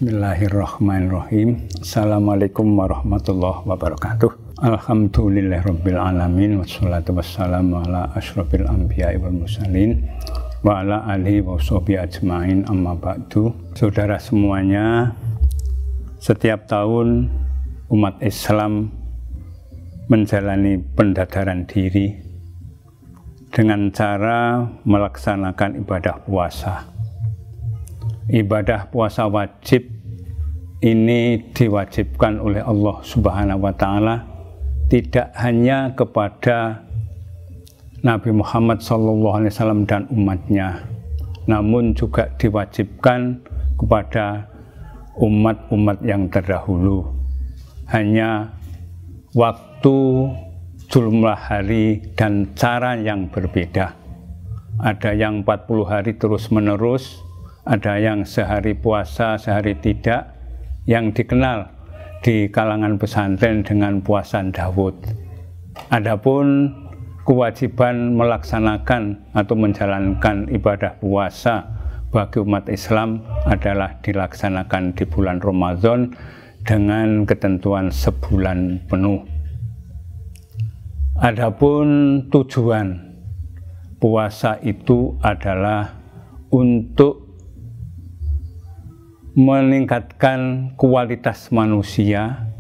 Bismillahirrahmanirrahim. Assalamualaikum warahmatullahi wabarakatuh. Alhamdulillahirabbil alamin wassalatu wassalamu ala asyrofil anbiya'i wal mursalin wa ala alihi wa sahbihi ajmain, amma ba'du. Saudara semuanya, setiap tahun umat Islam menjalani pendadaran diri dengan cara melaksanakan ibadah puasa. Ibadah puasa wajib ini diwajibkan oleh Allah Subhanahu wa Ta'ala tidak hanya kepada Nabi Muhammad SAW dan umatnya, namun juga diwajibkan kepada umat-umat yang terdahulu. Hanya waktu, jumlah hari, dan cara yang berbeda. Ada yang 40 hari terus-menerus, ada yang sehari puasa, sehari tidak, yang dikenal di kalangan pesantren dengan puasa Daud. Adapun kewajiban melaksanakan atau menjalankan ibadah puasa bagi umat Islam adalah dilaksanakan di bulan Ramadan dengan ketentuan sebulan penuh. Adapun tujuan puasa itu adalah untuk meningkatkan kualitas manusia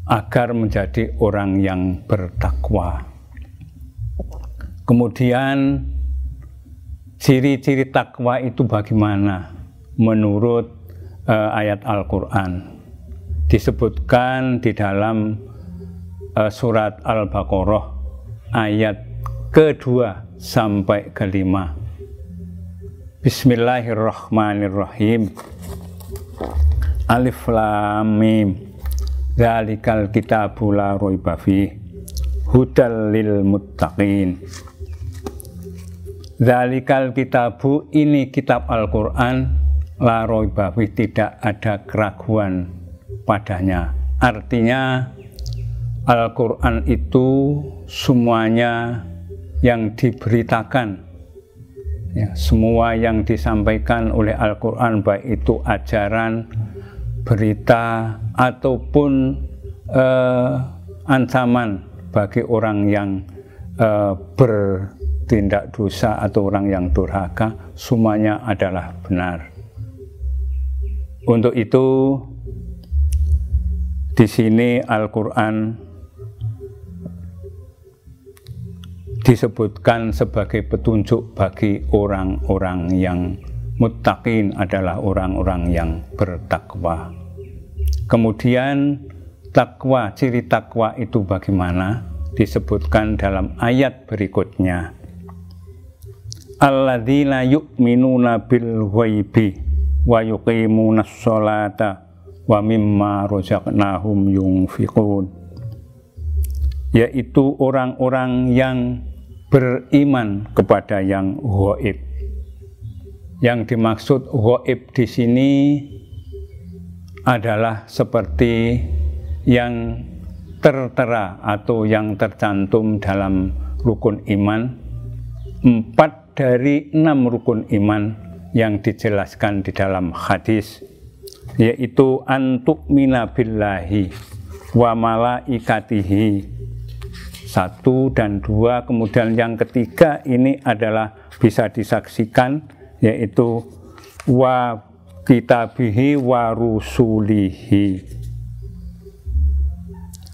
agar menjadi orang yang bertakwa. Kemudian ciri-ciri takwa itu bagaimana? Menurut ayat Al-Quran disebutkan di dalam surat Al-Baqarah ayat kedua sampai kelima. Bismillahirrahmanirrahim. Alif lam mim. Dzalikal kitabu la raiba fihi hudal lil muttaqin. Dzalikal kitabu, ini kitab Al-Qur'an, la raiba fihi, tidak ada keraguan padanya. Artinya Al-Qur'an itu semuanya yang diberitakan, ya, semua yang disampaikan oleh Al-Quran, baik itu ajaran, berita, ataupun ancaman bagi orang yang bertindak dosa atau orang yang durhaka, semuanya adalah benar. Untuk itu, di sini Al-Quran disebutkan sebagai petunjuk bagi orang-orang yang muttaqin, adalah orang-orang yang bertakwa. Kemudian takwa, ciri takwa itu bagaimana? Disebutkan dalam ayat berikutnya. Alladzina yu'minuna bil ghaibi wa yuqimunas sholata wa mimma razaqnahum yunfiqun. Yaitu orang-orang yang beriman kepada yang ghaib. Yang dimaksud ghaib di sini adalah seperti yang tertera atau yang tercantum dalam rukun iman, 4 dari 6 rukun iman yang dijelaskan di dalam hadis, yaitu antu'mina billahi wa malaikatihi, 1 dan 2, kemudian yang ketiga ini adalah bisa disaksikan, yaitu wa kitabihi wa rusulihi.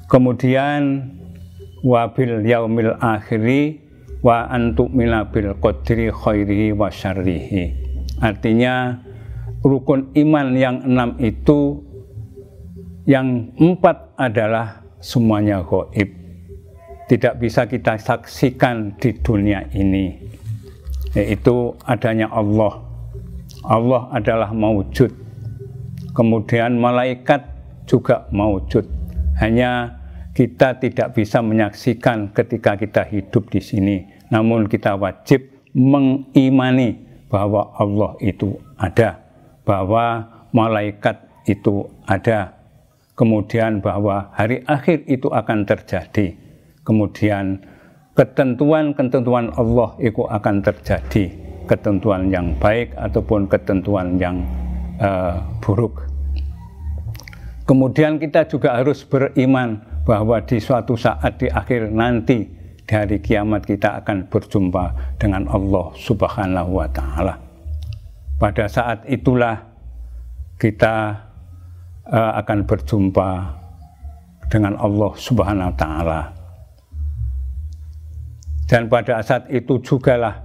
Kemudian wa bil yaumil akhiri wa antu'mina bil qadri khairihi wa syarrihi. Artinya rukun iman yang 6 itu, yang 4 adalah semuanya ghaib, tidak bisa kita saksikan di dunia ini, yaitu adanya Allah. Allah adalah maujud. Kemudian malaikat juga maujud. Hanya kita tidak bisa menyaksikan ketika kita hidup di sini. Namun kita wajib mengimani bahwa Allah itu ada, bahwa malaikat itu ada. Kemudian bahwa hari akhir itu akan terjadi. Kemudian ketentuan-ketentuan Allah itu akan terjadi, ketentuan yang baik ataupun ketentuan yang buruk. Kemudian kita juga harus beriman bahwa di suatu saat di akhir nanti, di hari kiamat, kita akan berjumpa dengan Allah Subhanahu wa Ta'ala. Pada saat itulah kita akan berjumpa dengan Allah Subhanahu wa Ta'ala. Dan pada saat itu jugalah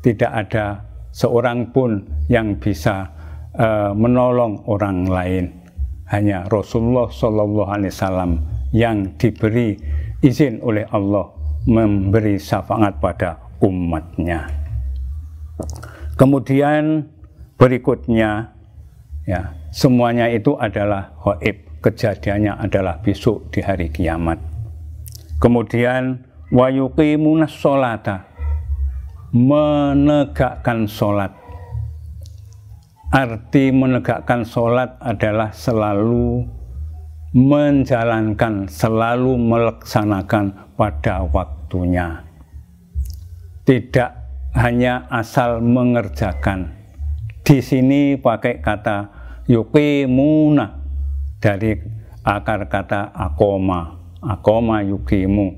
tidak ada seorang pun yang bisa menolong orang lain. Hanya Rasulullah Shallallahu Alaihi Wasallam yang diberi izin oleh Allah memberi syafaat pada umatnya. Kemudian berikutnya, ya, semuanya itu adalah ghaib, kejadiannya adalah besok di hari kiamat. Kemudian wa yuqimunas sholata, menegakkan sholat. Arti menegakkan sholat adalah selalu menjalankan, selalu melaksanakan pada waktunya. Tidak hanya asal mengerjakan. Di sini pakai kata yuqimuna dari akar kata akoma yuqimu,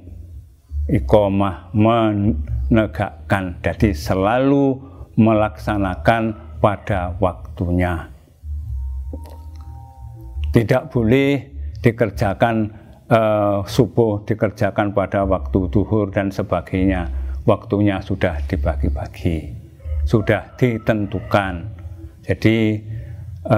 iqomah menegakkan. Jadi selalu melaksanakan pada waktunya. Tidak boleh dikerjakan subuh, dikerjakan pada waktu duhur dan sebagainya. Waktunya sudah dibagi-bagi, sudah ditentukan. Jadi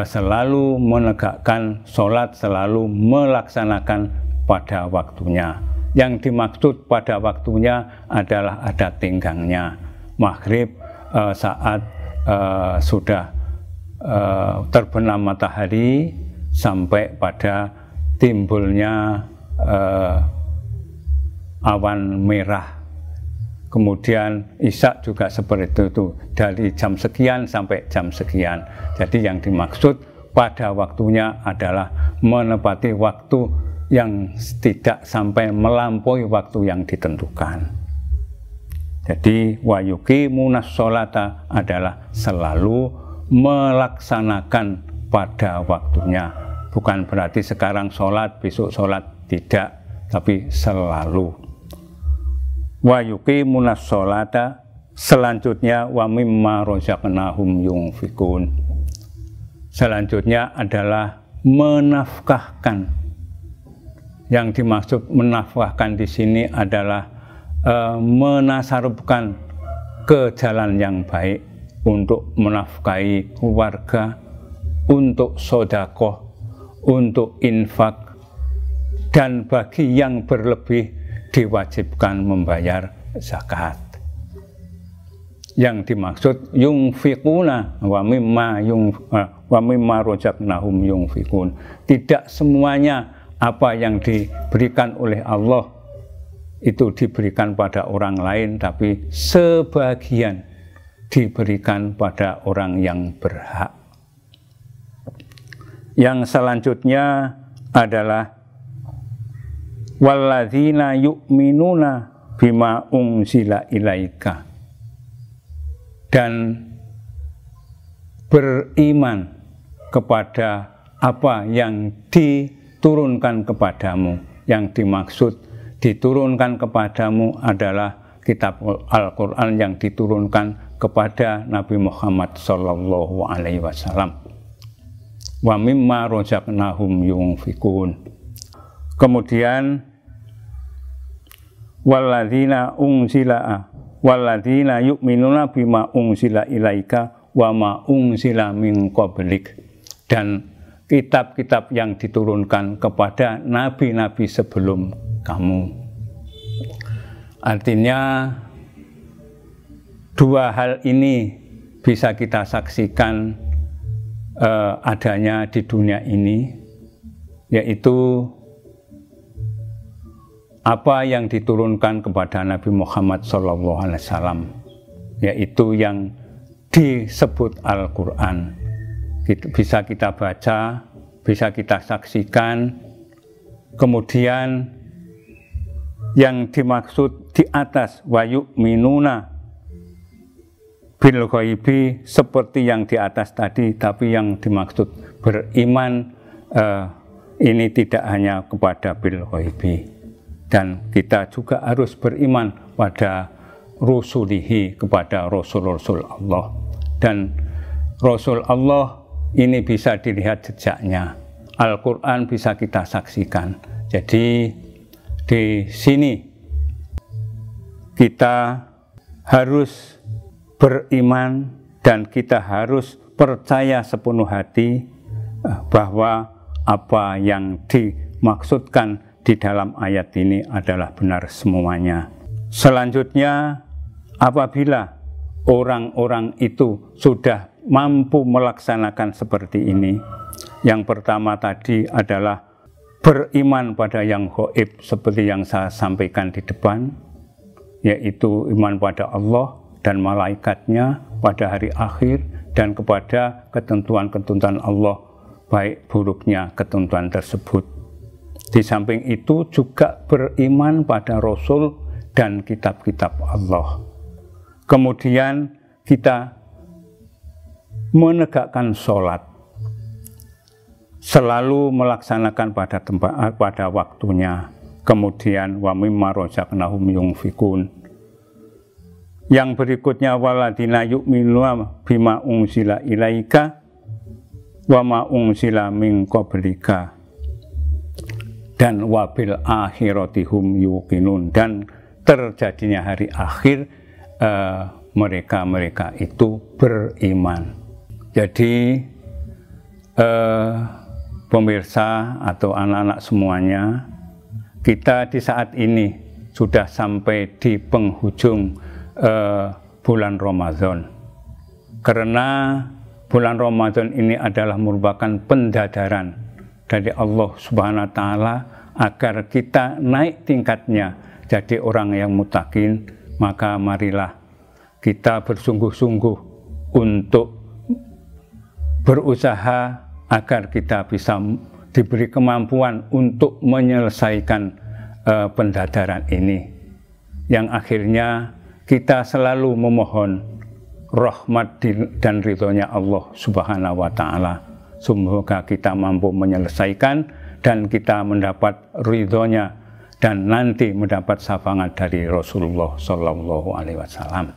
selalu menegakkan sholat, selalu melaksanakan pada waktunya. Yang dimaksud pada waktunya adalah ada tenggangnya. Maghrib saat sudah terbenam matahari sampai pada timbulnya awan merah. Kemudian isya juga seperti itu, dari jam sekian sampai jam sekian. Jadi yang dimaksud pada waktunya adalah menepati waktu yang tidak sampai melampaui waktu yang ditentukan. Jadi wa yuqimunas sholata adalah selalu melaksanakan pada waktunya. Bukan berarti sekarang sholat, besok sholat, tidak, tapi selalu. Wa yuqimunas sholata, selanjutnya wa mimma razaqnahum yunfikun. Selanjutnya adalah menafkahkan. Yang dimaksud menafkahkan di sini adalah menasarufkan ke jalan yang baik untuk menafkahi keluarga, untuk sedekah, untuk infak, dan bagi yang berlebih diwajibkan membayar zakat. Yang dimaksud yunfikuna wa mimma razaqnahum yunfikun. Tidak semuanya apa yang diberikan oleh Allah itu diberikan pada orang lain, tapi sebagian diberikan pada orang yang berhak. Yang selanjutnya adalah walladzina yu'minuna bima unzila ilaika, dan beriman kepada apa yang diturunkan kepadamu. Yang dimaksud diturunkan kepadamu adalah kitab Al-Quran yang diturunkan kepada Nabi Muhammad Sallallahu Alaihi Wasallam. Wa mimma razaqnahum yunfikun. Kemudian walladzina yu'minuna bima unzila ilaika wa ma unzila min qablik, dan kitab-kitab yang diturunkan kepada nabi-nabi sebelum kamu. Artinya dua hal ini bisa kita saksikan adanya di dunia ini, yaitu apa yang diturunkan kepada Nabi Muhammad SAW, yaitu yang disebut Al-Quran. Bisa kita baca, bisa kita saksikan. Kemudian yang dimaksud di atas wa yu'minuna bil ghaibi seperti yang di atas tadi, tapi yang dimaksud beriman ini tidak hanya kepada bil ghaibi, dan kita juga harus beriman pada rusulihi, kepada rasul-rasul Allah. Dan rasul Allah ini bisa dilihat jejaknya, Al-Quran bisa kita saksikan. Jadi di sini kita harus beriman dan kita harus percaya sepenuh hati bahwa apa yang dimaksudkan di dalam ayat ini adalah benar semuanya. Selanjutnya, apabila orang-orang itu sudah mampu melaksanakan seperti ini, yang pertama tadi adalah beriman pada yang gaib seperti yang saya sampaikan di depan, yaitu iman pada Allah dan malaikatnya, pada hari akhir, dan kepada ketentuan-ketentuan Allah, baik buruknya ketentuan tersebut. Di samping itu juga beriman pada Rasul dan kitab-kitab Allah. Kemudian kita menegakkan sholat, selalu melaksanakan pada waktunya. Kemudian wa mimma razaqnahum yunfikun. Yang berikutnya waladina yu'minuna bima unzila ilaika wa ma unzila min qablika dan wabil akhiratihum yuqinun, dan terjadinya hari akhir mereka itu beriman. Jadi pemirsa atau anak-anak semuanya, kita di saat ini sudah sampai di penghujung bulan Ramadan, karena bulan Ramadan ini adalah merupakan pendadaran dari Allah Subhanahu wa Ta'ala agar kita naik tingkatnya jadi orang yang muttaqin. Maka marilah kita bersungguh-sungguh untuk berusaha agar kita bisa diberi kemampuan untuk menyelesaikan pendadaran ini, yang akhirnya kita selalu memohon rahmat dan ridhonya Allah Subhanahu wa Ta'ala. Semoga kita mampu menyelesaikan dan kita mendapat ridhonya dan nanti mendapat syafaat dari Rasulullah Shallallahu Alaihi Wasallam.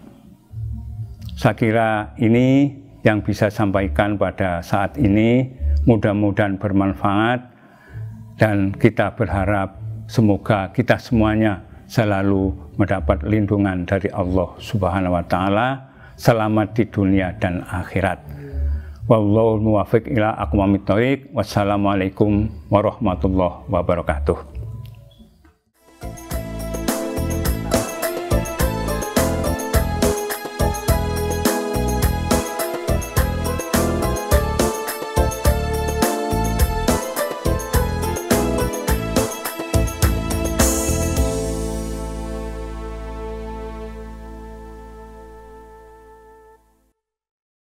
Saya kira ini yang bisa sampaikan pada saat ini, mudah-mudahan bermanfaat, dan kita berharap semoga kita semuanya selalu mendapat lindungan dari Allah Subhanahu wa Ta'ala, selamat di dunia dan akhirat. Wallahul muwaffiq ila aqwamit thoriq. Wassalamualaikum warahmatullahi wabarakatuh.